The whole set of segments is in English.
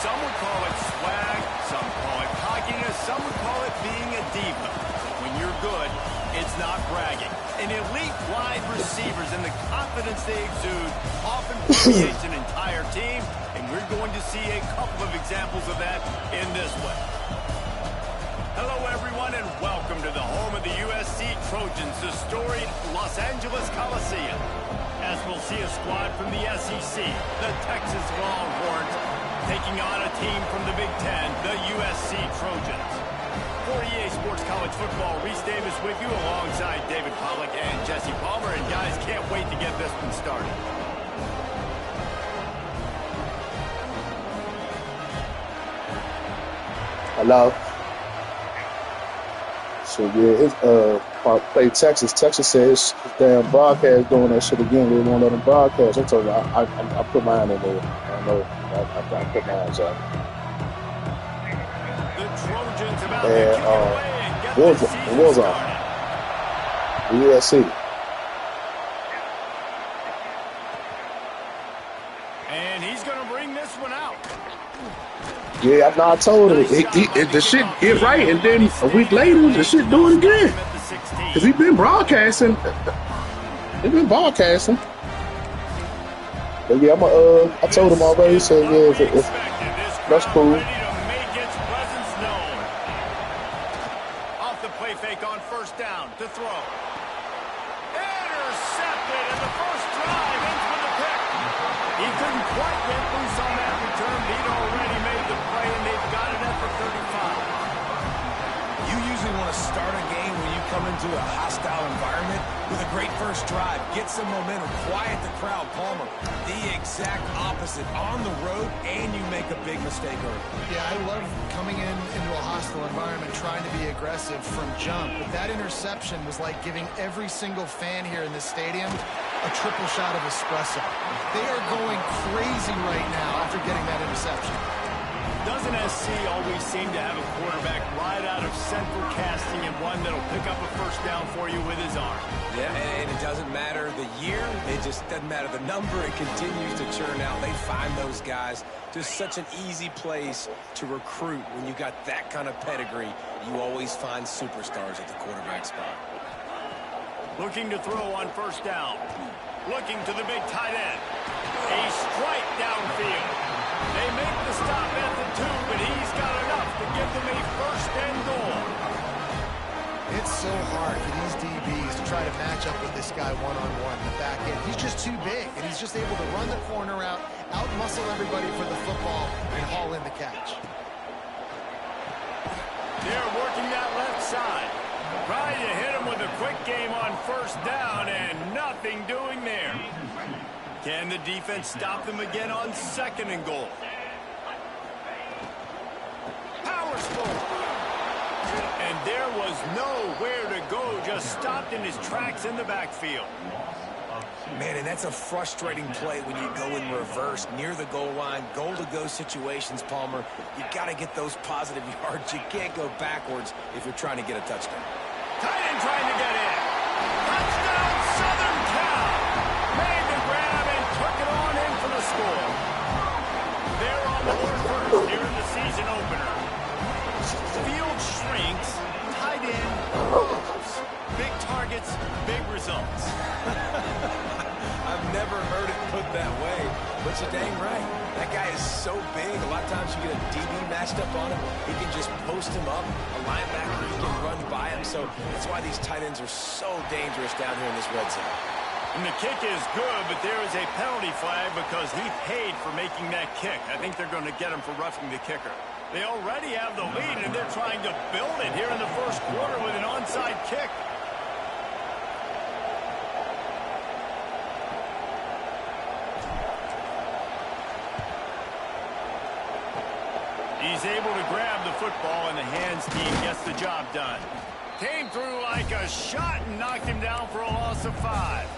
Some would call it swag, some call it cockiness, some would call it being a diva. But when you're good, it's not bragging. An elite wide receivers and the confidence they exude often permeates an entire team, and we're going to see a couple of examples of that in this one. Hello, everyone, and welcome to the home of the USC Trojans, the storied Los Angeles Coliseum. As we'll see a squad from the SEC, the Texas Longhorns, taking on a team from the Big Ten, the USC Trojans. For EA Sports College Football, Reese Davis with you alongside David Pollack and Jesse Palmer. And guys, can't wait to get this one started. Hello. So yeah, it's play Texas. Texas says his damn broadcast doing that shit again. They won't let them broadcast. I told you I put mine in there. I know I put mine up. The Trojans about to kick it away and get the season Warzone. started. The USC. And he's going to bring this one out. Yeah, I told him the shit get right, and then a week later the shit do it again. Cause he been broadcasting. He been broadcasting. But yeah, I told him already. So yeah, if that's cool. Off the play fake on first down to throw. Intercepted, and the first drive ends with a pick. He couldn't quite get loose on that return. He'd already made the play, and they've got it at the 35. You usually want to start a game when you come into a hostile environment with a great first drive, get some momentum, quiet the crowd. Palmer, the exact opposite. On the road, and you make a big mistake early. Yeah, I love coming into a hostile environment, trying to be aggressive from jump. But that interception was like giving every single fan here in this stadium a triple shot of espresso. They are going crazy right now after getting that interception. Doesn't SC always seem to have a quarterback right out of central casting and one that'll pick up a first down for you with his arm? Yeah, and it doesn't matter the year. It just doesn't matter the number. It continues to churn out. They find those guys. Just such an easy place to recruit when you got that kind of pedigree. You always find superstars at the quarterback spot. Looking to throw on first down. Looking to the big tight end. A strike downfield. They make the stop at the 2, but he's got enough to give them a first and goal. It's so hard for these DBs to try to match up with this guy one-on-one in the back end. He's just too big, and he's just able to run the corner out-muscle everybody for the football, and haul in the catch. They're working that left side. Trying to hit him with a quick game on first down, and nothing doing there. Can the defense stop them again on second and goal? Power smoke. And there was nowhere to go, just stopped in his tracks in the backfield. Man, and that's a frustrating play when you go in reverse near the goal line, goal-to-go situations, Palmer. You got to get those positive yards. You can't go backwards if you're trying to get a touchdown. Tight end trying to get in. Touchdown, Southern Cal. Made the grab and took it on in for the score. They're on the board first here in the season opener. Field shrinks, tight end grows. Big targets, big results. I've never heard it put that way, but you're dang right. That guy is so big. A lot of times you get a DB matched up on him. He can just post him up. A linebacker, he can run by him. So that's why these tight ends are so dangerous down here in this red zone. And the kick is good, but there is a penalty flag because he paid for making that kick. I think they're going to get him for roughing the kicker. They already have the lead, and they're trying to build it here in the first quarter with an onside kick. He's able to grab the football, and the hands team gets the job done. Came through like a shot and knocked him down for a loss of 5.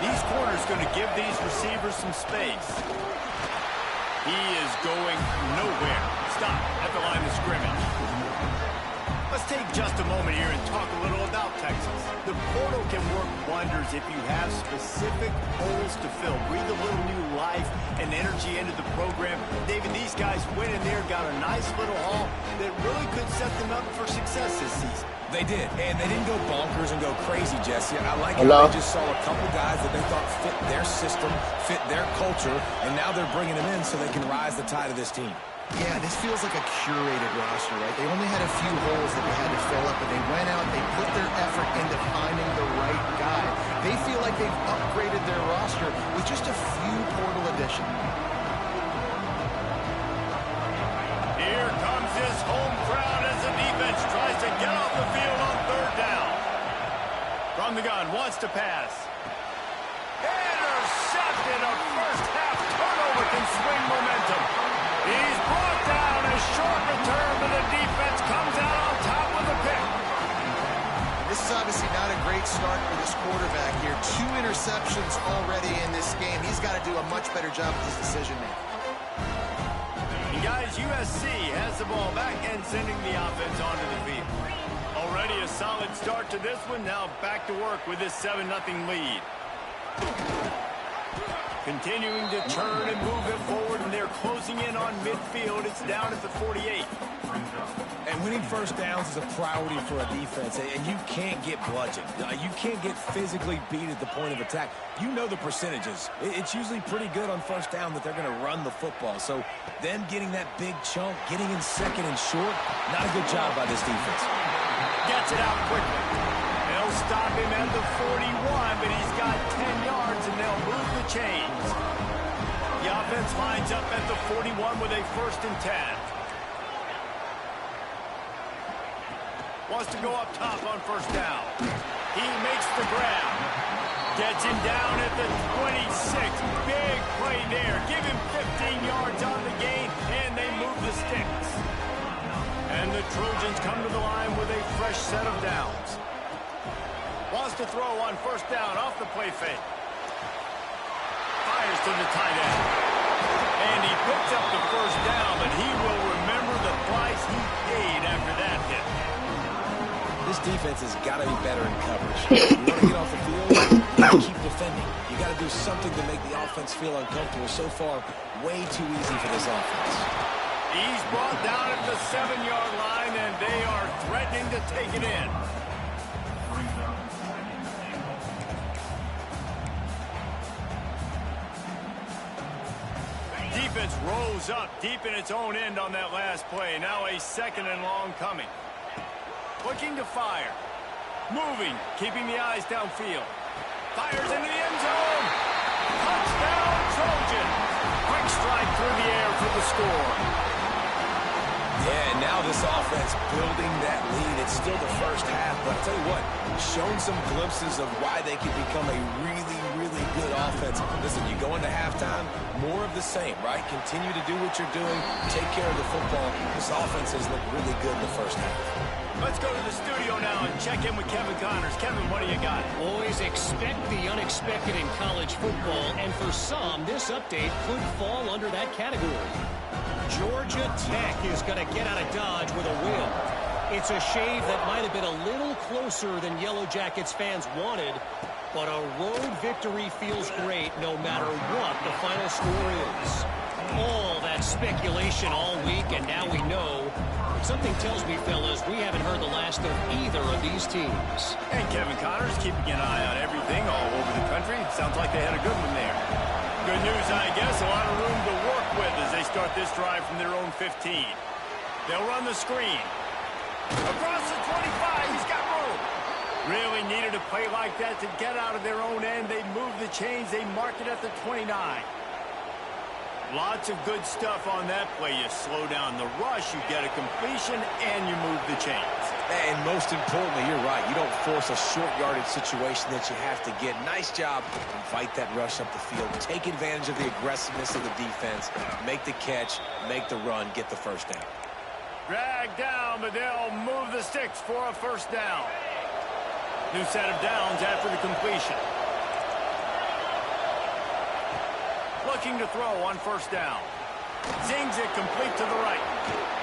These corners going to give these receivers some space. He is going nowhere. Stop at the line of scrimmage. Let's take just a moment here and talk a little about Texas. The portal can work wonders if you have specific holes to fill. Breathe a little new life and energy into the program. David, these guys went in there, got a nice little haul that really could set them up for success this season. They did, and they didn't go bonkers and go crazy, Jesse. I like how they just saw a couple guys that they thought fit their system, fit their culture, and now they're bringing them in so they can rise the tide of this team. Yeah, this feels like a curated roster, right? They only had a few holes that they had to fill up, but they went out, they put their effort into finding the right guy. They feel like they've upgraded their roster with just a few portal additions. Here comes his home crowd as the defense tries to get off the field on third down. From the gun, wants to pass. Intercepted. A first half turnover can swing momentum. He's brought down. A short return, but the defense comes out on top with a pick. This is obviously not a great start for this quarterback here. 2 interceptions already in this game. He's got to do a much better job with his decision-making. And guys, USC has the ball back and sending the offense onto the field. Already a solid start to this one. Now back to work with this 7-0 lead. Continuing to turn and move it forward, and they're closing in on midfield. It's down at the 48. And winning first downs is a priority for a defense, and you can't get bludgeoned. You can't get physically beat at the point of attack. You know the percentages. It's usually pretty good on first down that they're going to run the football. So them getting that big chunk, getting in second and short, not a good job by this defense. Gets it out quickly. They'll stop him at the 41, but he's got 10 yards, and they'll move the chains. The offense defense lines up at the 41 with a 1st and 10. Wants to go up top on 1st down. He makes the grab. Gets him down at the 26. Big play there. Give him 15 yards on the gain, and they move the sticks. And the Trojans come to the line with a fresh set of downs. Wants to throw on 1st down off the play fake. Fires to the tight end. And he picks up the 1st down, but he will remember the price he paid after that hit. This defense has got to be better in coverage. You want to get off the field, you got to keep defending. You got to do something to make the offense feel uncomfortable. So far, way too easy for this offense. He's brought down at the 7-yard line, and they are threatening to take it in. Defense rolls up deep in its own end on that last play. Now a 2nd and long coming. Looking to fire. Moving, keeping the eyes downfield. Fires into the end zone. Touchdown, Trojan. Quick strike through the air for the score. Yeah, now this offense building that lead. It's still the 1st half, but I'll tell you what, shown some glimpses of why they could become a really good offense. Listen, you go into halftime, more of the same, right? Continue to do what you're doing, take care of the football. This offense has looked really good in the 1st half. Let's go to the studio now and check in with Kevin Connors. Kevin, what do you got? Always expect the unexpected in college football, and for some, this update could fall under that category. Georgia Tech is going to get out of Dodge with a win. It's a shave that might have been a little closer than Yellow Jackets fans wanted, but a road victory feels great no matter what the final score is. All that speculation all week, and now we know. Something tells me, fellas, we haven't heard the last of either of these teams. And Kevin Connors keeping an eye on everything all over the country. Sounds like they had a good one there. Good news, I guess. A lot of room to work with as they start this drive from their own 15. They'll run the screen. Across the 25, he's got room. Really needed a play like that to get out of their own end. They move the chains. They mark it at the 29. Lots of good stuff on that play. You slow down the rush, you get a completion, and you move the chains. And most importantly, you're right. You don't force a short yardage situation that you have to get. Nice job. Invite that rush up the field. Take advantage of the aggressiveness of the defense. Make the catch, make the run, get the 1st down. Drag down, but they'll move the sticks for a 1st down. New set of downs after the completion. Looking to throw on 1st down. Zings it complete to the right.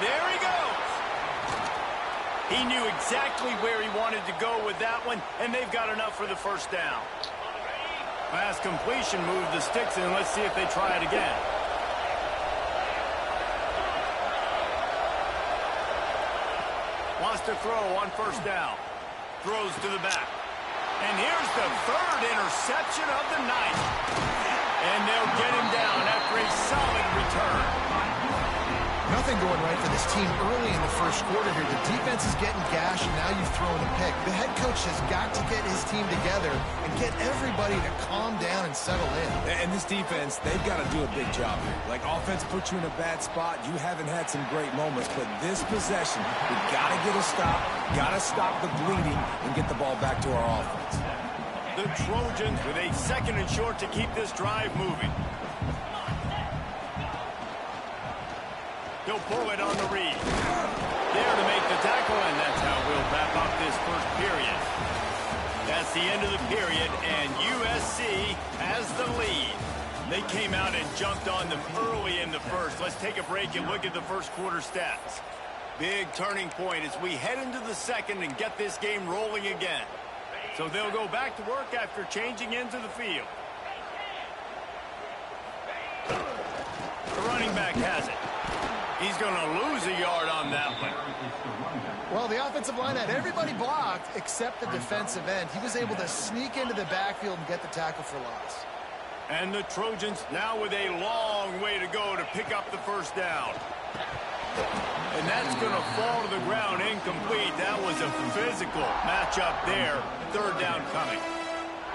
There he goes. He knew exactly where he wanted to go with that one, and they've got enough for the 1st down. Last completion moved the sticks, and let's see if they try it again. Wants to throw on 1st down. Throws to the back. And here's the 3rd interception of the night. And they'll get him down after a solid return. Nothing going right for this team early in the 1st quarter here. The defense is getting gashed, and now you've thrown a pick. The head coach has got to get his team together and get everybody to calm down and settle in. And this defense, they've got to do a big job here. Like, offense put you in a bad spot. You haven't had some great moments, but this possession, we've got to get a stop, got to stop the bleeding, and get the ball back to our offense. The Trojans with a 2nd and short to keep this drive moving. He'll pull it on the read. There to make the tackle, and that's how we'll wrap up this 1st period. That's the end of the period, and USC has the lead. They came out and jumped on them early in the 1st. Let's take a break and look at the 1st quarter stats. Big turning point as we head into the 2nd and get this game rolling again. So they'll go back to work after changing into the field. The running back has it. He's going to lose a yard on that one. Well, the offensive line had everybody blocked except the defensive end. He was able to sneak into the backfield and get the tackle for loss. And the Trojans now with a long way to go to pick up the 1st down. And that's going to fall to the ground incomplete. That was a physical matchup there. 3rd down coming.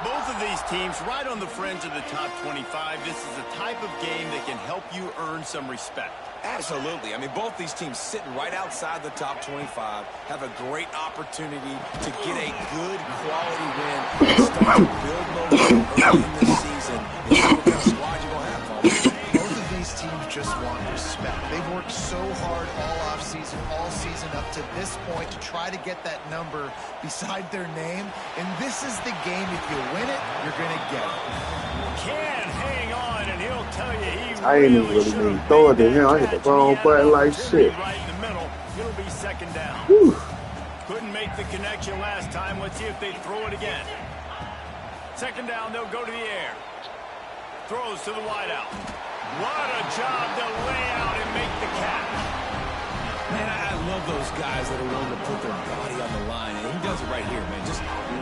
Both of these teams right on the fringe of the top 25. This is the type of game that can help you earn some respect. Absolutely. I mean, both these teams sitting right outside the top 25 have a great opportunity to get a good quality win and start to build momentum early in this season. And see what kind of squad you're going to have, folks. Both of these teams just want respect. They've worked so hard all offseason, all season up to this point to try to get that number beside their name. And this is the game. If you win it, you're going to get it. Can hang on, and he'll tell you he I ain't even really mean throw it to him. I hit the wrong button like shit. Right in the middle. It'll be second down. Whew. Couldn't make the connection last time. Let's see if they throw it again. Second down, they'll go to the air. Throws to the wideout. What a job to lay out and make the catch. Man, I love those guys that are willing to put their body on the line, and he does it right here, man. Just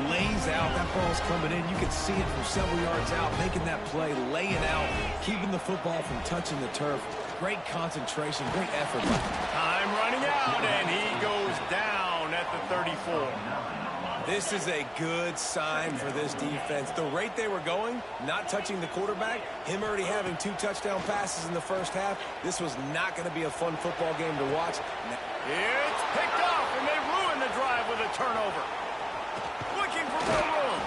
lays out. That ball's coming in. You can see it from several yards out, making that play, laying out, keeping the football from touching the turf. Great concentration, great effort. Time running out, and he goes down at the 34. This is a good sign for this defense. The rate they were going, not touching the quarterback, him already having 2 touchdown passes in the first half, this was not going to be a fun football game to watch. It's picked off, and they ruin the drive with a turnover. Looking for more room.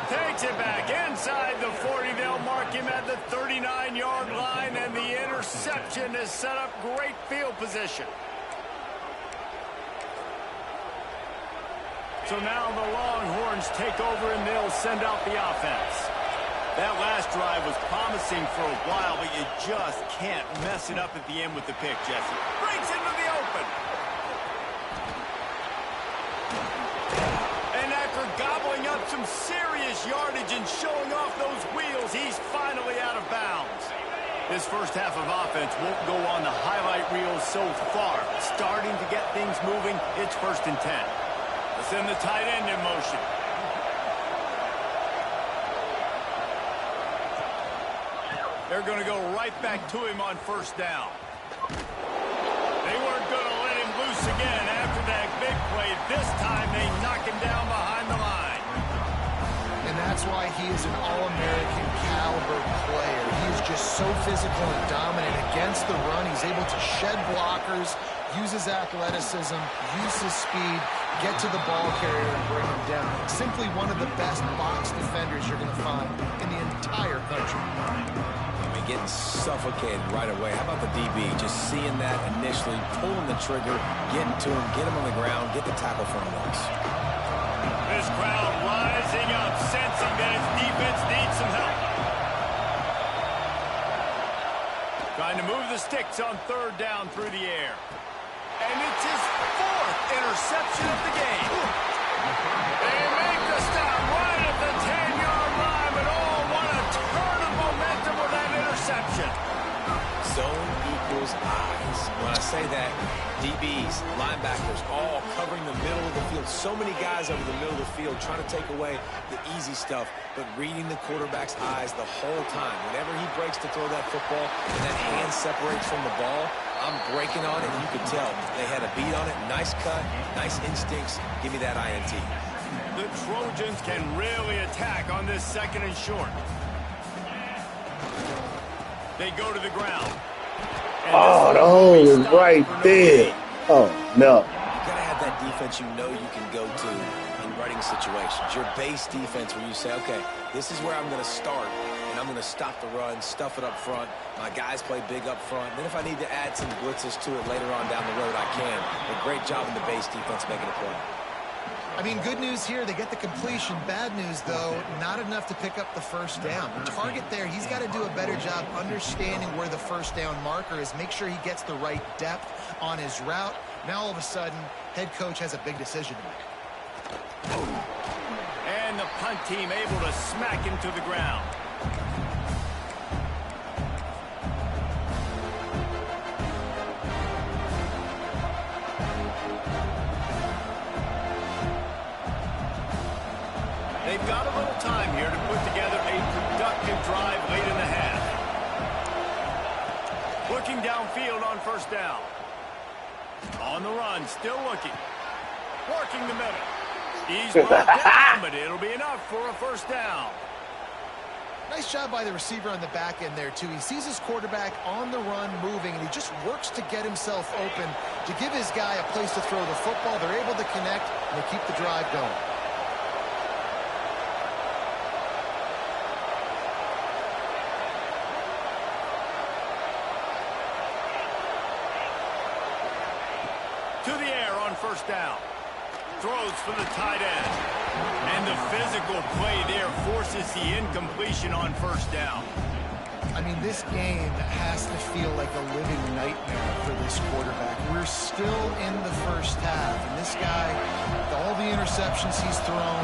Takes it back inside the 40. They'll mark him at the 39-yard line, and the interception has set up great field position. So now the Longhorns take over, and they'll send out the offense. That last drive was promising for a while, but you just can't mess it up at the end with the pick, Jesse. Breaks into the open. And after gobbling up some serious yardage and showing off those wheels, he's finally out of bounds. This first half of offense won't go on the highlight reel so far. Starting to get things moving, it's 1st and 10. Send the tight end in motion. They're going to go right back to him on 1st down. They weren't going to let him loose again after that big play. This time they knock him down behind the line. And that's why he is an All-American caliber player. He is just so physical and dominant against the run. He's able to shed blockers, use his athleticism, use his speed, get to the ball carrier and bring him down. Simply one of the best box defenders you're going to find in the entire country. I mean, getting suffocated right away. How about the DB? Just seeing that initially, pulling the trigger, getting to him, get him on the ground, get the tackle for him once. This crowd rising up, sensing that its defense needs some help. Trying to move the sticks on 3rd down through the air. And it's his 4th interception of the game. They make the stop right at the 10-yard line, but oh, what a turn of momentum with that interception. Zone equals eyes. When I say that, DBs, linebackers, all covering the middle of the field. So many guys over the middle of the field trying to take away the easy stuff, but reading the quarterback's eyes the whole time. Whenever he breaks to throw that football and that hand separates from the ball, I'm breaking on it, and you can tell they had a beat on it. Nice cut, nice instincts. Give me that INT. The Trojans can really attack on this 2nd and short. They go to the ground. Oh, the hole is right there. Oh, no. You got to have that defense you know you can go to in running situations. Your base defense where you say, okay, this is where I'm going to start, and I'm going to stop the run, stuff it up front. My guys play big up front. Then if I need to add some blitzes to it later on down the road, I can. A great job in the base defense making a play. I mean, good news here, they get the completion. Bad news, though, not enough to pick up the 1st down. The target there, he's got to do a better job understanding where the 1st down marker is, make sure he gets the right depth on his route. Now, all of a sudden, head coach has a big decision to make. And the punt team able to smack him to the ground. They've got a little time here to put together a productive drive late in the half. Looking downfield on 1st down. On the run, still looking. Working the middle. He's brought down, but it'll be enough for a first down. Nice job by the receiver on the back end there, too. He sees his quarterback on the run moving, and he just works to get himself open to give his guy a place to throw the football. They're able to connect, and they keep the drive going. To the air on first down. Throws for the tight end. And the physical play there forces the incompletion on first down. I mean, this game has to feel like a living nightmare for this quarterback. We're still in the first half, and this guy, with all the interceptions he's thrown,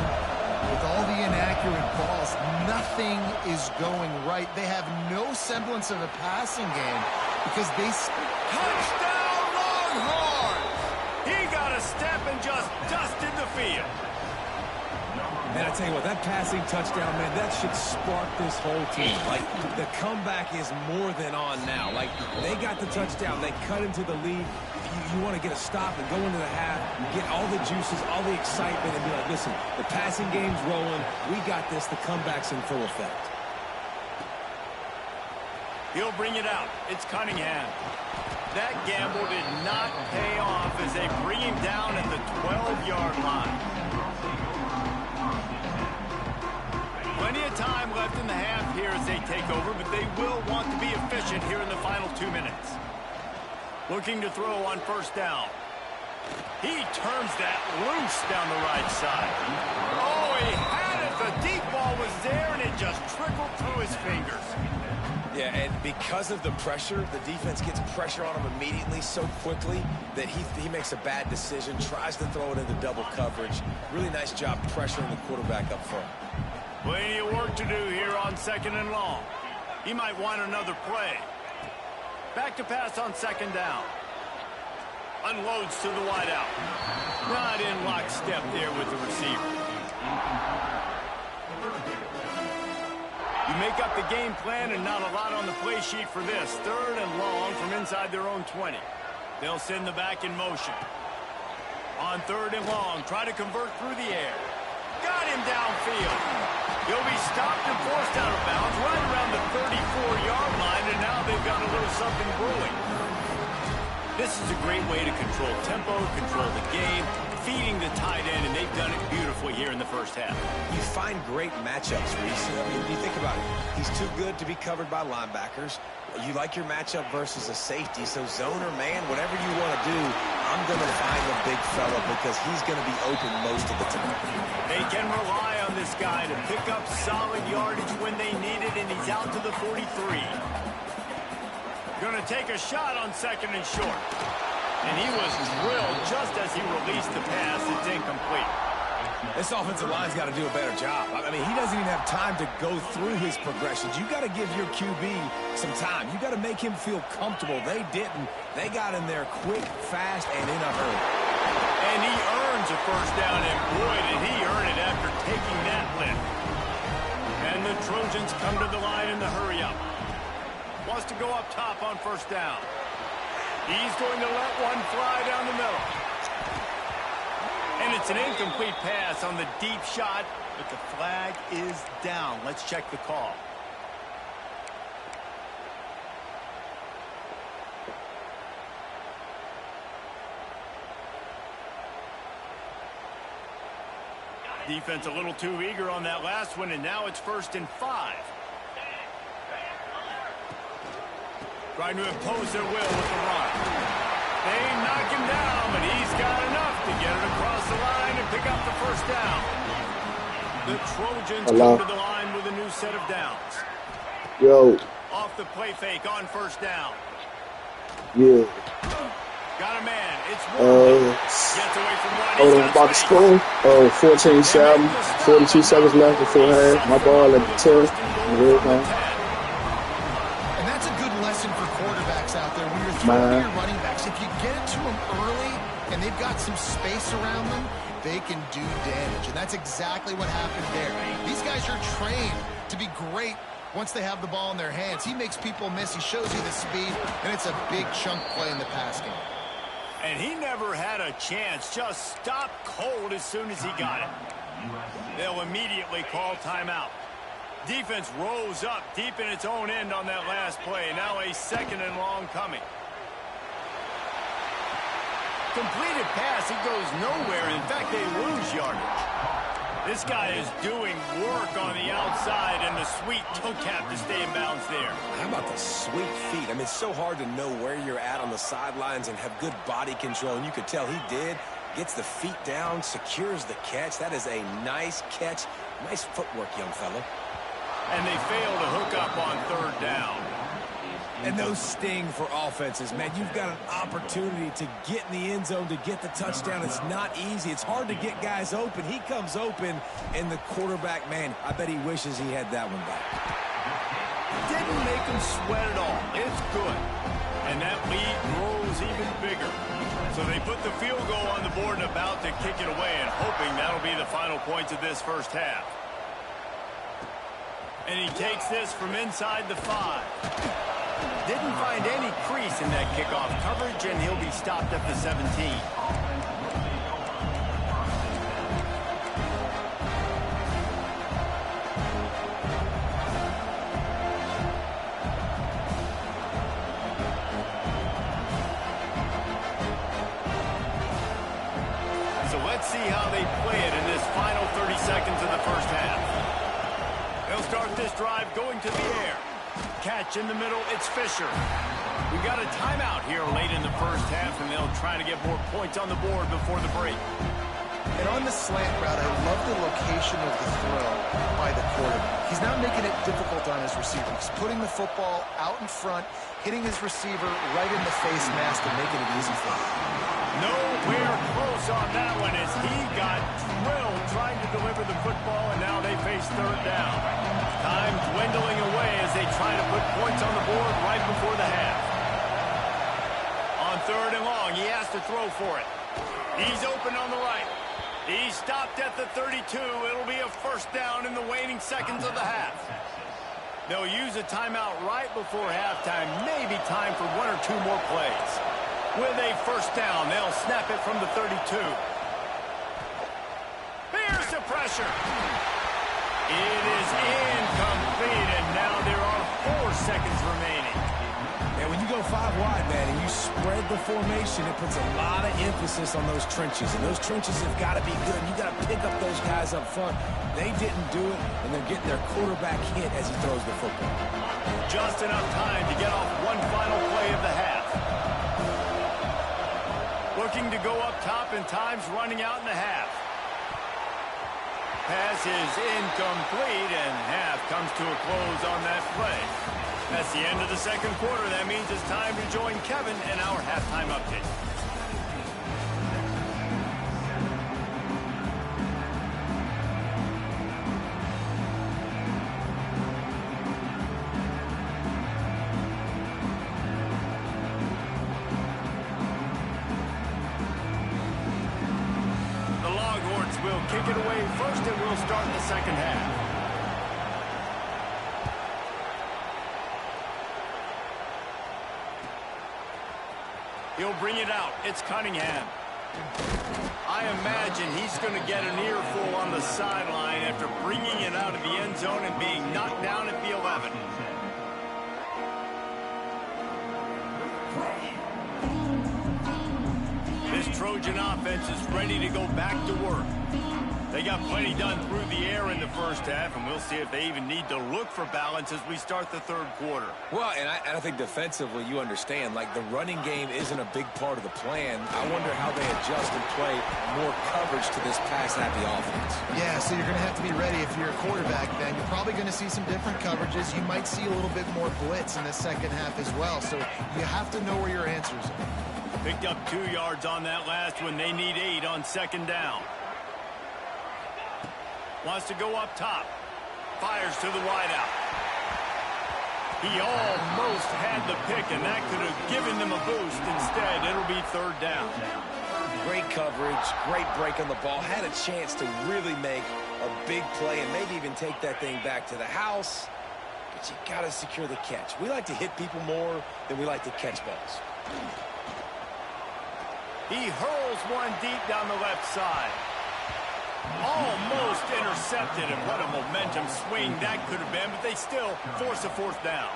with all the inaccurate balls, nothing is going right. They have no semblance of a passing game because they... Touchdown, Longhorns! He got a step and just dusted the field. Man, I tell you what, that passing touchdown, man, that should spark this whole team. Like, the comeback is more than on now. Like, they got the touchdown. They cut into the lead. You want to get a stop and go into the half, get all the juices, all the excitement, and be like, listen, the passing game's rolling. We got this. The comeback's in full effect. He'll bring it out. It's Cunningham. That gamble did not pay off as they bring him down at the 12-yard line. Plenty of time left in the half here as they take over, but they will want to be efficient here in the final 2 minutes. Looking to throw on first down. He turns that loose down the right side. Oh, he had it. The deep ball was there, and it just trickled through his fingers. Yeah, and because of the pressure, the defense gets pressure on him immediately so quickly that he makes a bad decision, tries to throw it into double coverage. Really nice job pressuring the quarterback up front. Plenty of work to do here on second and long. He might want another play. Back to pass on second down. Unloads to the wideout. Not in lockstep there with the receiver. You make up the game plan and not a lot on the play sheet for this. Third and long from inside their own 20. They'll send the back in motion. On third and long, try to convert through the air. Got him downfield. He'll be stopped and forced out of bounds right around the 34-yard line, and now they've got a little something brewing. This is a great way to control tempo, control the game, feeding the tight end, and they've done it beautifully here in the first half. You find great matchups, Reese. I mean, you think about it. He's too good to be covered by linebackers. You like your matchup versus a safety, so zone or man, whatever you want to do, I'm going to find the big fella because he's going to be open most of the time. They can rely on this guy to pick up solid yardage when they need it, and he's out to the 43. Going to take a shot on second and short. And he was drilled just as he released the pass. It's incomplete. This offensive line's got to do a better job. I mean, he doesn't even have time to go through his progressions. You got to give your QB some time. You got to make him feel comfortable. They didn't. They got in there quick, fast, and in a hurry. And he earns a first down, and boy, did he earn it after taking that lift. And the Trojans come to the line in the hurry-up. Wants to go up top on first down. He's going to let one fly down the middle. And it's an incomplete pass on the deep shot, but the flag is down. Let's check the call. Defense a little too eager on that last one, and now it's 1st and 5. Trying to impose their will with the run. They knock him down, but he's got enough to get it across the line and pick up the first down. The Trojans come to the line with a new set of downs. Yo. Off the play fake on first down. Yeah. Got a man. It's one. Gets away from one. Hold on, about to score. 14-7. 42 seconds left before half. My ball at the 10. And that's a good lesson for quarterbacks out there. When you're throwing to your running backs, if you get it to them early and they've got some space around them, they can do damage. And that's exactly what happened there. These guys are trained to be great once they have the ball in their hands. He makes people miss. He shows you the speed, and it's a big chunk play in the pass game. And he never had a chance. Just stopped cold as soon as he got it. They'll immediately call timeout. Defense rose up deep in its own end on that last play. Now a 2nd and long coming. Completed pass, it goes nowhere. In fact, they lose yardage. This guy is doing work on the outside, and the sweet toe tap to stay in bounds there. How about the sweet feet? I mean, it's so hard to know where you're at on the sidelines and have good body control, and you could tell he did. Gets the feet down, secures the catch. That is a nice catch. Nice footwork, young fella. And they fail to hook up on 3rd down. And those sting for offenses, man. You've got an opportunity to get in the end zone, to get the touchdown. It's not easy. It's hard to get guys open. He comes open, and the quarterback, man, I bet he wishes he had that one back. Didn't make him sweat at all. It's good. And that lead grows even bigger. So they put the field goal on the board and about to kick it away, and hoping that'll be the final points of this first half. And he takes this from inside the 5. Didn't find any crease in that kickoff coverage, and he'll be stopped at the 17. So let's see how they play it in this final 30 seconds of the first half. They'll start this drive going to the air. Catch in the middle, it's Fisher. We got a timeout here late in the first half, and they'll try to get more points on the board before the break. And on the slant route, I love the location of the throw by the quarterback. He's not making it difficult on his receiver. He's putting the football out in front, hitting his receiver right in the face mask and making it easy for him. Nowhere close on that one as he got drilled trying to deliver the football, and now they face 3rd down. Time dwindling away as they try to put points on the board right before the half. On 3rd and long, he has to throw for it. He's open on the right. He stopped at the 32. It'll be a 1st down in the waning seconds of the half. They'll use a timeout right before halftime. Maybe time for 1 or 2 more plays. With a 1st down, they'll snap it from the 32. Here's the pressure. It is incomplete, and now there are 4 seconds remaining. And when you go 5 wide, man, and you spread the formation, it puts a lot of emphasis on those trenches. And those trenches have got to be good. You got to pick up those guys up front. They didn't do it, and they're getting their quarterback hit as he throws the football. Just enough time to get off one final play of the half. Looking to go up top, and time's running out in the half. Pass is incomplete, and half comes to a close on that play. That's the end of the 2nd quarter. That means it's time to join Kevin in our halftime update. Will kick it away first, and we'll start the 2nd half. He'll bring it out. It's Cunningham. I imagine he's going to get an earful on the sideline after bringing it out of the end zone and being knocked down at the 11. This Trojan offense is ready to go back to work. They got plenty done through the air in the first half, and we'll see if they even need to look for balance as we start the 3rd quarter. Well, and I think defensively, you understand, like the running game isn't a big part of the plan. I wonder how they adjust and play more coverage to this pass-happy offense. Yeah, so you're going to have to be ready if you're a quarterback then. You're probably going to see some different coverages. You might see a little bit more blitz in the 2nd half as well, so you have to know where your answers are. Picked up 2 yards on that last one. They need 8 on 2nd down. Wants to go up top. Fires to the wideout. He almost had the pick, and that could have given them a boost. Instead, it'll be 3rd down. Great coverage, great break on the ball. Had a chance to really make a big play and maybe even take that thing back to the house. But you got to secure the catch. We like to hit people more than we like to catch balls. He hurls one deep down the left side. Almost intercepted, and what a momentum swing that could have been, but they still force a fourth down.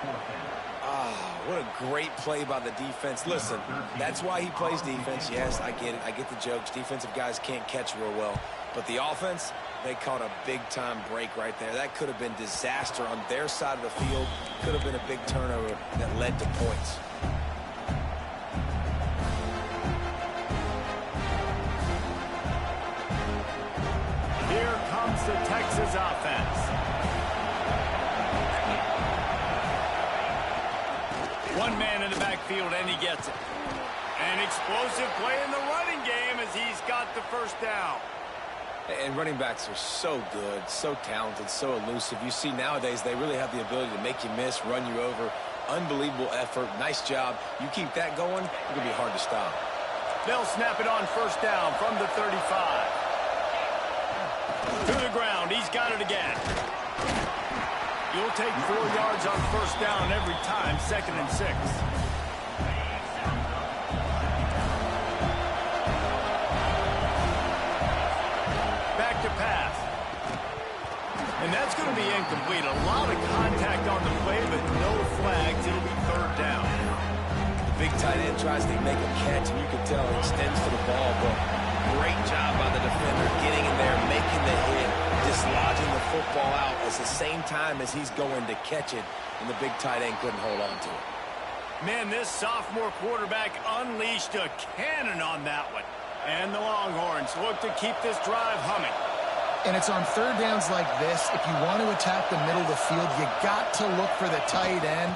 What a great play by the defense. Listen, that's why he plays defense. Yes, I get it. I get the jokes. Defensive guys can't catch real well. But the offense, they caught a big-time break right there. That could have been disaster on their side of the field. Could have been a big turnover that led to points. Here comes the Texas offense. One man in the backfield, and he gets it. An explosive play in the running game as he's got the first down. And running backs are so good, so talented, so elusive. You see nowadays they really have the ability to make you miss, run you over. Unbelievable effort. Nice job. You keep that going, it's going to be hard to stop. They'll snap it on first down from the 35. To the ground. He's got it again. You'll take 4 yards on first down every time, 2nd and 6. Back to pass. And that's going to be incomplete. A lot of contact on the play, but no flags. It'll be 3rd down. The big tight end tries to make a catch, and you can tell he extends for the ball, but great job by the defender getting in there, making the hit, dislodging the football out at the same time as he's going to catch it, and the big tight end couldn't hold on to it. Man, this sophomore quarterback unleashed a cannon on that one. And the Longhorns look to keep this drive humming. And it's on 3rd downs like this. If you want to attack the middle of the field, you got to look for the tight end.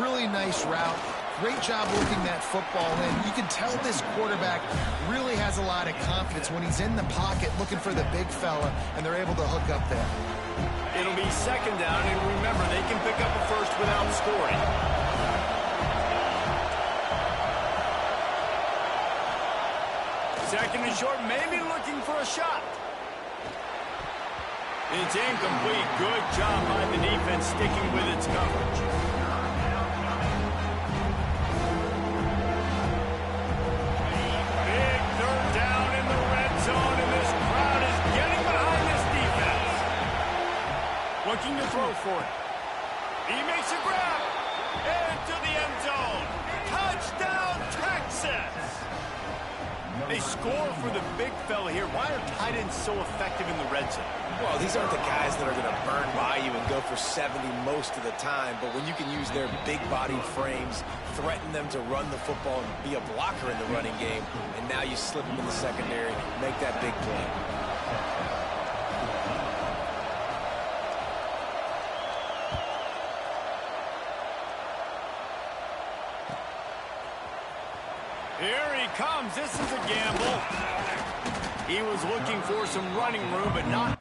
Really nice route. Great job working that football in. You can tell this quarterback really has a lot of confidence when he's in the pocket looking for the big fella, and they're able to hook up there. It'll be 2nd down, and remember, they can pick up a first without scoring. Second and short, maybe looking for a shot. It's incomplete. Good job by the defense sticking with its coverage. Big 3rd down in the red zone, and this crowd is getting behind this defense. Looking to throw for it. He makes a grab. Into the end zone. Touchdown, Texas! They score for the big fella here. Why are tight ends so effective in the red zone? Well, these aren't the guys that are going to burn by you and go for 70 most of the time, but when you can use their big-bodied frames, threaten them to run the football and be a blocker in the running game, and now you slip them in the secondary, make that big play. Here he comes. This is a gamble. He was looking for some running room, but not.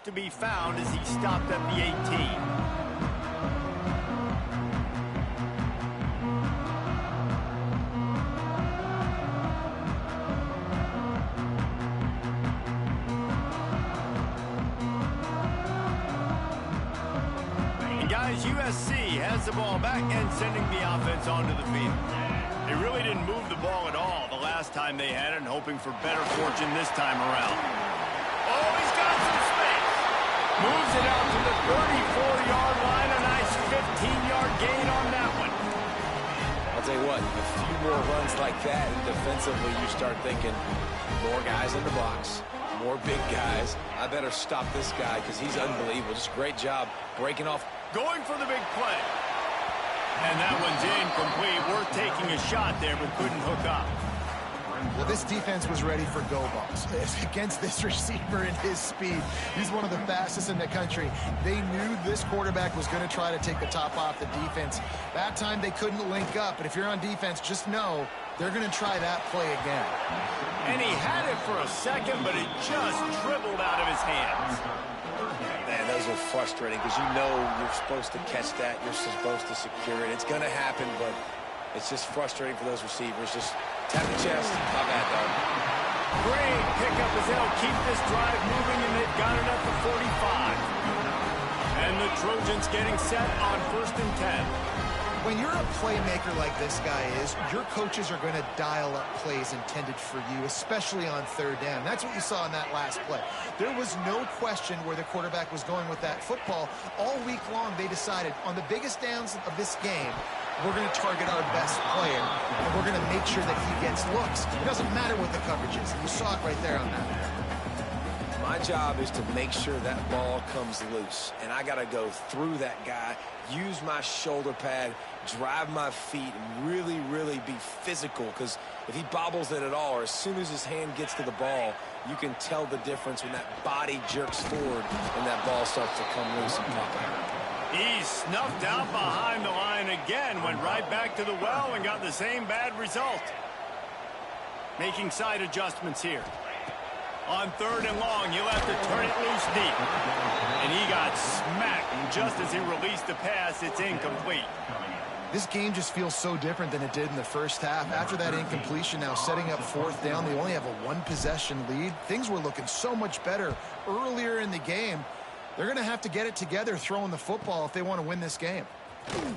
To be found as he stopped at the 18. And guys, USC has the ball back and sending the offense onto the field. They really didn't move the ball at all the last time they had it, and hoping for better fortune this time around. Oh, he's got some space. Moves it out to the 34-yard line. A nice 15-yard gain on that one. I'll tell you what, a few more runs like that, and defensively you start thinking more guys in the box, more big guys. I better stop this guy because he's unbelievable. Just a great job breaking off. Going for the big play. And that one's incomplete. Worth taking a shot there, but couldn't hook up. Well, this defense was ready for go balls against this receiver and his speed. He's one of the fastest in the country. They knew this quarterback was going to try to take the top off the defense. That time they couldn't link up, but if you're on defense, just know they're going to try that play again. And he had it for a second, but it just dribbled out of his hands. Man, those are frustrating because you know you're supposed to catch that. You're supposed to secure it. It's going to happen, but it's just frustrating for those receivers. Just tap the chest. Not bad, though. Great pickup as they'll keep this drive moving, and they've got it at the 45. And the Trojans getting set on 1st and 10. When you're a playmaker like this guy is, your coaches are going to dial up plays intended for you, especially on 3rd down. That's what you saw in that last play. There was no question where the quarterback was going with that football. All week long, they decided on the biggest downs of this game, we're going to target our best player, and we're going to make sure that he gets looks. It doesn't matter what the coverage is. You saw it right there on that. My job is to make sure that ball comes loose, and I got to go through that guy, use my shoulder pad, drive my feet, and really, really be physical, because if he bobbles it at all, or as soon as his hand gets to the ball, you can tell the difference when that body jerks forward and that ball starts to come loose and pop out. He snuffed out behind the line again, went right back to the well and got the same bad result. Making side adjustments here. On 3rd and long, he'll have to turn it loose deep. And he got smacked just as he released the pass. It's incomplete. This game just feels so different than it did in the first half. After that incompletion, now setting up 4th down, they only have a 1-possession lead. Things were looking so much better earlier in the game. They're going to have to get it together throwing the football if they want to win this game. Well,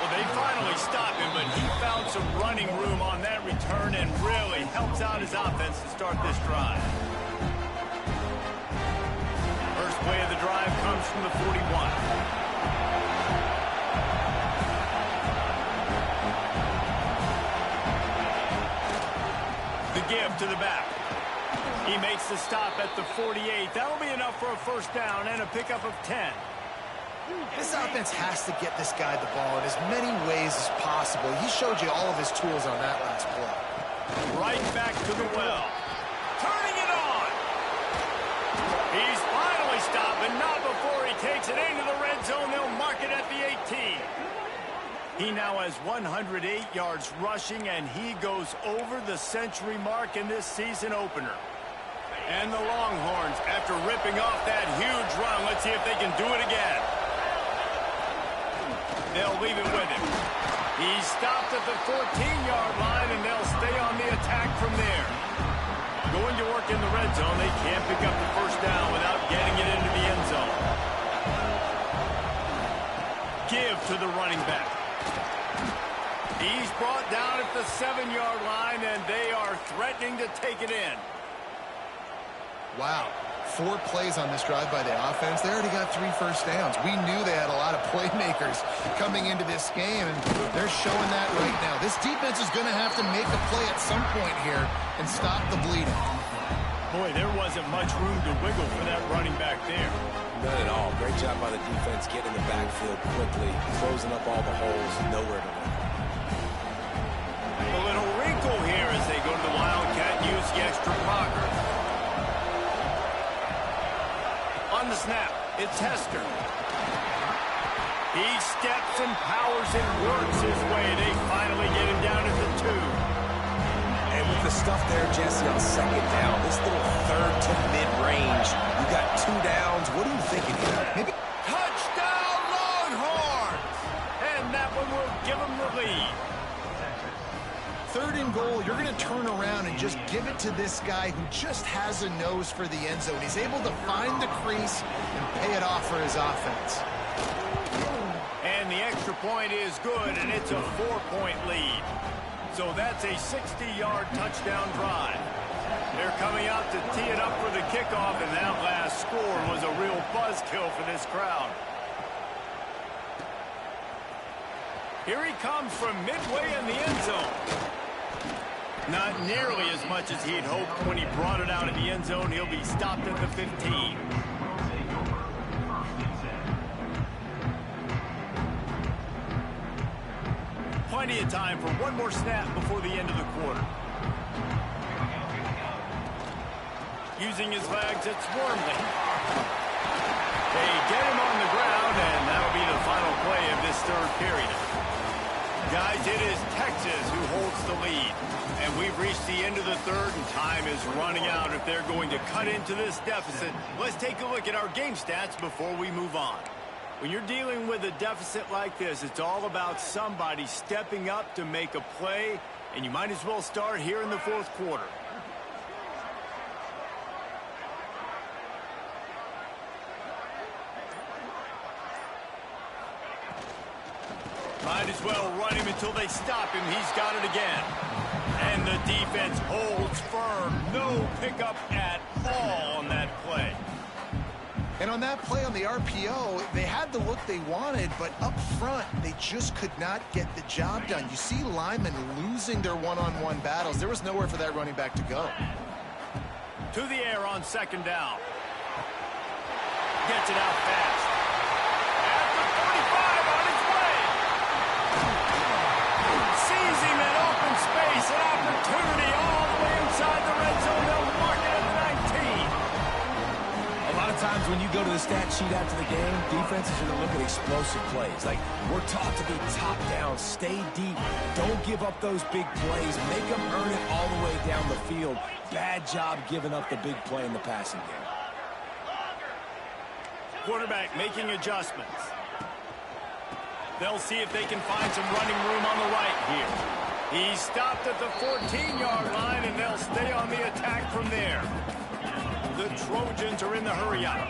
they finally stopped him, but he found some running room on that return and really helps out his offense to start this drive. First play of the drive comes from the 41. The give to the back. He makes the stop at the 48. That'll be enough for a 1st down and a pickup of 10. This offense has to get this guy the ball in as many ways as possible. He showed you all of his tools on that last play. Right back to the well. Turning it on. He's finally stopped, but not before he takes it into the red zone. They'll mark it at the 18. He now has 108 yards rushing, and he goes over the century mark in this season opener. And the Longhorns, after ripping off that huge run, let's see if they can do it again. They'll leave it with him. He stopped at the 14-yard line, and they'll stay on the attack from there. Going to work in the red zone, they can't pick up the 1st down without getting it into the end zone. Give to the running back. He's brought down at the 7-yard line, and they are threatening to take it in. Wow. 4 plays on this drive by the offense. They already got 3 first downs. We knew they had a lot of playmakers coming into this game, and they're showing that right now. This defense is going to have to make a play at some point here and stop the bleeding. Boy, there wasn't much room to wiggle for that running back there. None at all. Great job by the defense getting in the backfield quickly, closing up all the holes, nowhere to run. A little wrinkle here as they go to the Wildcat and use the extra blocker. On the snap, it's Hester. He steps and powers and works his way. They finally get him down at the 2. And with the stuff there, Jesse, on 2nd down, this little 3rd to mid-range, you got 2 downs. What are you thinking here? Maybe touchdown Longhorns! And that one will give them the lead. 3rd and goal, you're going to turn around and just give it to this guy who just has a nose for the end zone. He's able to find the crease and pay it off for his offense. And the extra point is good, and it's a 4-point lead. So that's a 60-yard touchdown drive. They're coming out to tee it up for the kickoff, and that last score was a real buzzkill for this crowd. Here he comes from midway in the end zone. Not nearly as much as he'd hoped when he brought it out of the end zone. He'll be stopped at the 15. Plenty of time for one more snap before the end of the quarter. Using his legs, it's Wormley. They get him on the ground, and that'll be the final play of this third period. Guys, it is Texas who holds the lead. And we've reached the end of the third, and time is running out if they're going to cut into this deficit. Let's take a look at our game stats before we move on. When you're dealing with a deficit like this, it's all about somebody stepping up to make a play, and you might as well start here in the fourth quarter. Might as well run him until they stop him. He's got it again. And the defense holds firm. No pickup at all on that play. And on that play on the RPO, they had the look they wanted, but up front, they just could not get the job done. You see linemen losing their one-on-one battles. There was nowhere for that running back to go. To the air on second down. Gets it out fast. At the 45 on his way. Sees him in open space. An opportunity all the way inside the red zone. They'll mark it at the 19. A lot of times when you go to the stat sheet after the game, defenses are going to look at explosive plays. Like, we're taught to be top down, stay deep, don't give up those big plays, make them earn it all the way down the field. Bad job giving up the big play in the passing game. Quarterback making adjustments. They'll see if they can find some running room on the right here. He stopped at the 14-yard line, and they'll stay on the attack from there. The Trojans are in the hurry-up.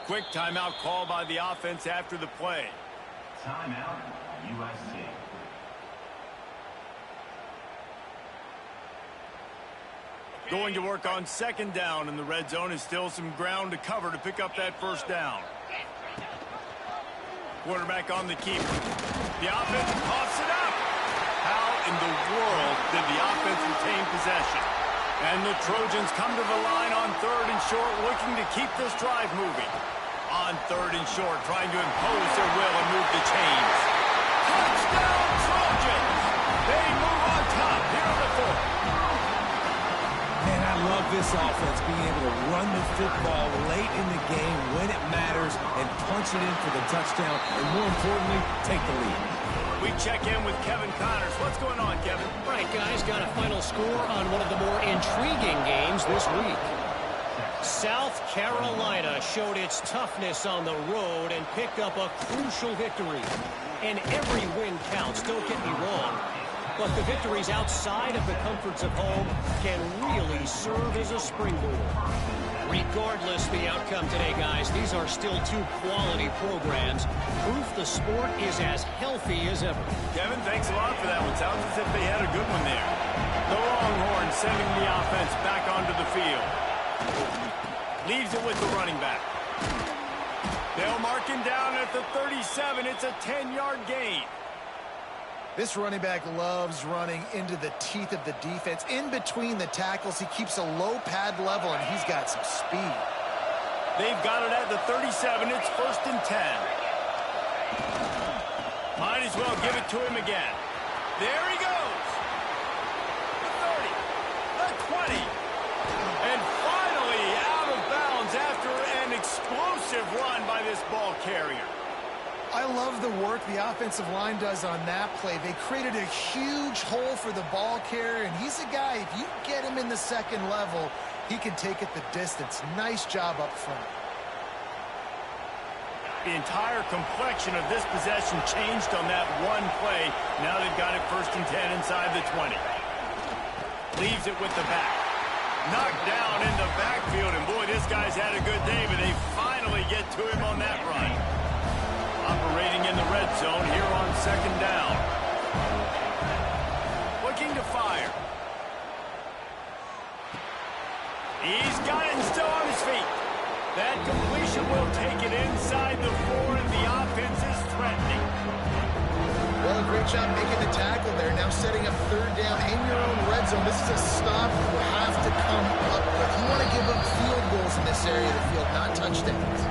Quick timeout call by the offense after the play. Timeout, USC. Going to work on second down in the red zone. Is still some ground to cover to pick up that first down. Quarterback on the keeper. The offense pops it up. How in the world did the offense retain possession? And the Trojans come to the line on third and short, looking to keep this drive moving. On third and short, trying to impose their will and move the chains. Touchdown, Trojans! They move on top here in the fourth. Man, I love this offense, being able to run the football late in the game when it matters and punch it in for the touchdown, and more importantly, take the lead. We check in with Kevin Connors. What's going on, Kevin? Right, guys, got a final score on one of the more intriguing games this week. South Carolina showed its toughness on the road and picked up a crucial victory. And every win counts, don't get me wrong. But the victories outside of the comforts of home can really serve as a springboard. Regardless the outcome today, guys, these are still two quality programs. Proof the sport is as healthy as ever. Kevin, thanks a lot for that one. Sounds as if they had a good one there. The Longhorns sending the offense back onto the field. Leaves it with the running back. They'll mark him down at the 37. It's a 10-yard gain. This running back loves running into the teeth of the defense. In between the tackles, he keeps a low pad level, and he's got some speed. They've got it at the 37. It's 1st and 10. Might as well give it to him again. There he goes. The 30. The 20. And finally out of bounds after an explosive run by this ball carrier. I love the work the offensive line does on that play. They created a huge hole for the ball carrier, and he's a guy, if you get him in the second level, he can take it the distance. Nice job up front. The entire complexion of this possession changed on that one play. Now they've got it 1st and 10 inside the 20. Leaves it with the back. Knocked down in the backfield, and boy, this guy's had a good day, but they finally get to him on that run. Operating in the red zone here on 2nd down. Looking to fire. He's got it and still on his feet. That completion will take it inside the 4, and the offense is threatening. Well, a great job making the tackle there. Now setting up 3rd down in your own red zone. This is a stop you have to come up with. You want to give up field goals in this area of the field, not touchdowns.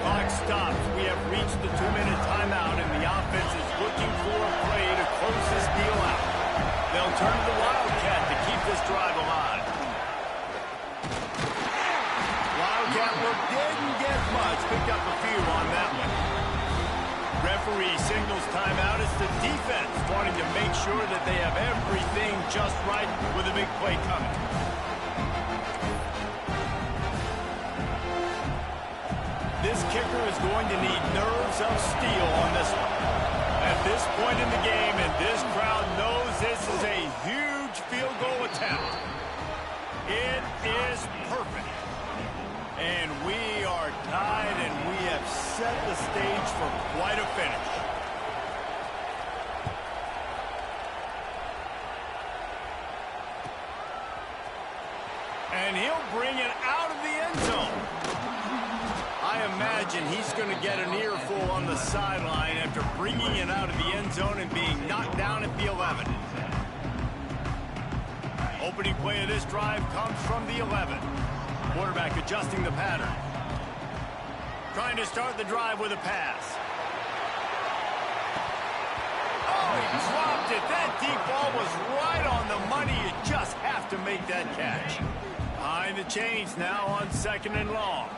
Clock stops. We have reached the 2-minute timeout, and the offense is looking for a play to close this deal out. They'll turn to the Wildcat to keep this drive alive. Wildcat work didn't get much. Picked up a few on that one. Referee signals timeout. It's the defense wanting to make sure that they have everything just right with a big play coming. This kicker is going to need nerves of steel on this one. At this point in the game, and this crowd knows this is a huge field goal attempt. It is perfect. And we are tied, and we have set the stage for quite a finish. And he'll bring it out of the end zone. I imagine he's going to get an earful on the sideline after bringing it out of the end zone and being knocked down at the 11. Opening play of this drive comes from the 11. Quarterback adjusting the pattern. Trying to start the drive with a pass. Oh, he dropped it. That deep ball was right on the money. You just have to make that catch. Behind the chains now on 2nd and long.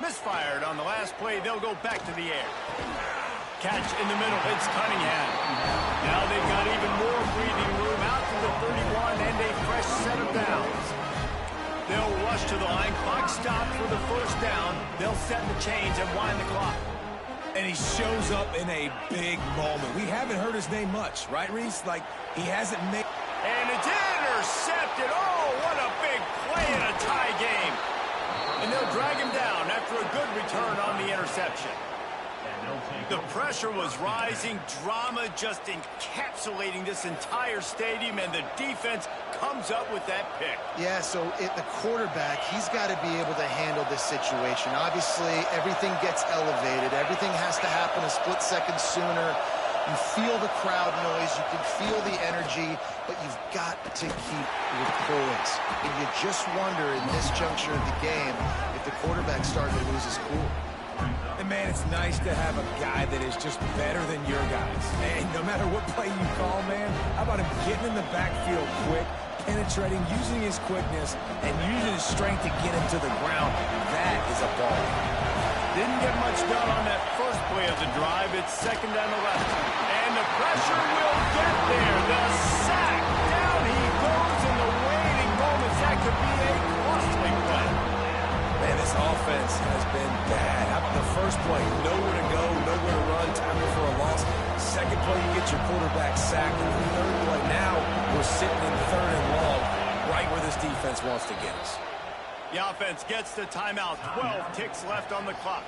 Misfired on the last play. They'll go back to the air. Catch in the middle. It's Cunningham. Now they've got even more breathing room out to the 31 and a fresh set of downs. They'll rush to the line. Clock stopped for the 1st down. They'll set the chains and wind the clock. And he shows up in a big moment. We haven't heard his name much, right, Reese? Like, he hasn't made... And it's intercepted. Oh, what a big play in a tie game. And they'll drag him down after a good return on the interception. The pressure was rising, drama just encapsulating this entire stadium, and the defense comes up with that pick. Yeah, so the quarterback, he's got to be able to handle this situation. Obviously, everything gets elevated. Everything has to happen a split second sooner. You feel the crowd noise. You can feel the energy, but you've got to keep your poise. And you just wonder in this juncture of the game if the quarterback's starting to lose his cool. And, man, it's nice to have a guy that is just better than your guys. And no matter what play you call, man, how about him getting in the backfield quick, penetrating, using his quickness, and using his strength to get him to the ground? That is a ball. Didn't get much done on that first play of the drive. It's 2nd and 11. And the pressure will get there. The sack. Down he goes in the waiting moments. That could be a costly play. Man, this offense has been bad. How about the first play? Nowhere to go, nowhere to run, tackle for a loss. Second play, you get your quarterback sacked. And the 3rd play, now we're sitting in 3rd and long, right where this defense wants to get us. The offense gets the timeout. 12 ticks left on the clock.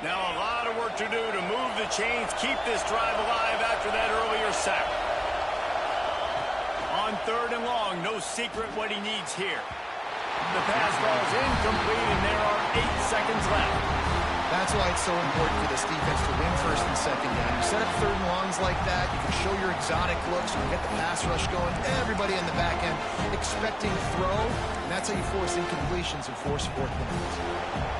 Now a lot of work to do to move the chains, keep this drive alive after that earlier sack. On 3rd and long, no secret what he needs here. The pass falls incomplete, and there are 8 seconds left. That's why it's so important for this defense to win 1st and 2nd down. You set up 3rd and longs like that, you can show your exotic looks, you can get the pass rush going, everybody in the back end expecting throw, and that's how you force incompletions and force 4th downs.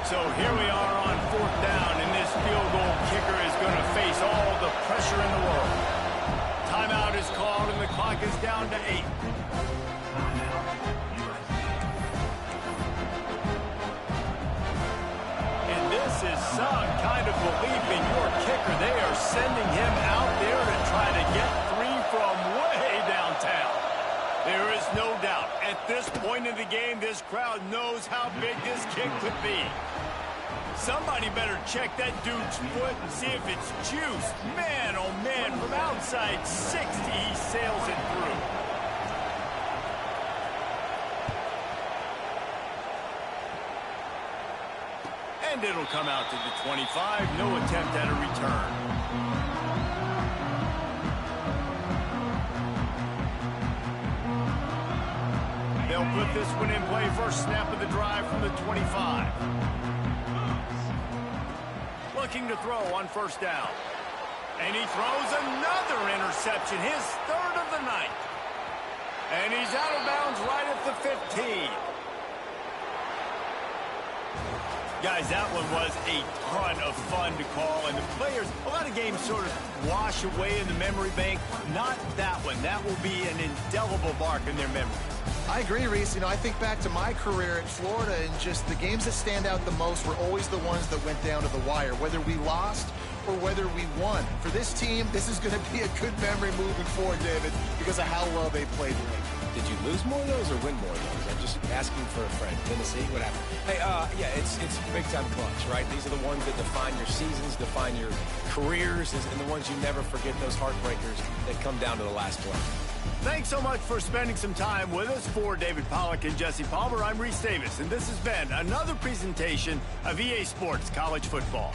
So here we are on 4th down, and this field goal kicker is going to face all the pressure in the world. Timeout is called, and the clock is down to 8. This is some kind of belief in your kicker. They are sending him out there to try to get 3 from way downtown. There is no doubt At this point in the game, this crowd knows how big this kick could be. Somebody better check that dude's foot and see if it's juice. Man, oh man, from outside 60, he sails it through. And it'll come out to the 25. No attempt at a return. They'll put this one in play. First snap of the drive from the 25. Looking to throw on first down. And he throws another interception, his third of the night. And he's out of bounds right at the 15. Guys, that one was a ton of fun to call, and the players, a lot of games sort of wash away in the memory bank. Not that one. That will be an indelible mark in their memory. I agree, Reese. You know, I think back to my career at Florida, and just the games that stand out the most were always the ones that went down to the wire, whether we lost or whether we won. For this team, this is going to be a good memory moving forward, David, because of how well they played today. Did you lose more of those or win more of those? I'm just asking for a friend. Tennessee, what happened? Hey, yeah, it's big-time clutch, right? These are the ones that define your seasons, define your careers, and the ones you never forget, those heartbreakers that come down to the last play. Thanks so much for spending some time with us. For David Pollack and Jesse Palmer, I'm Reese Davis, and this has been another presentation of EA Sports College Football.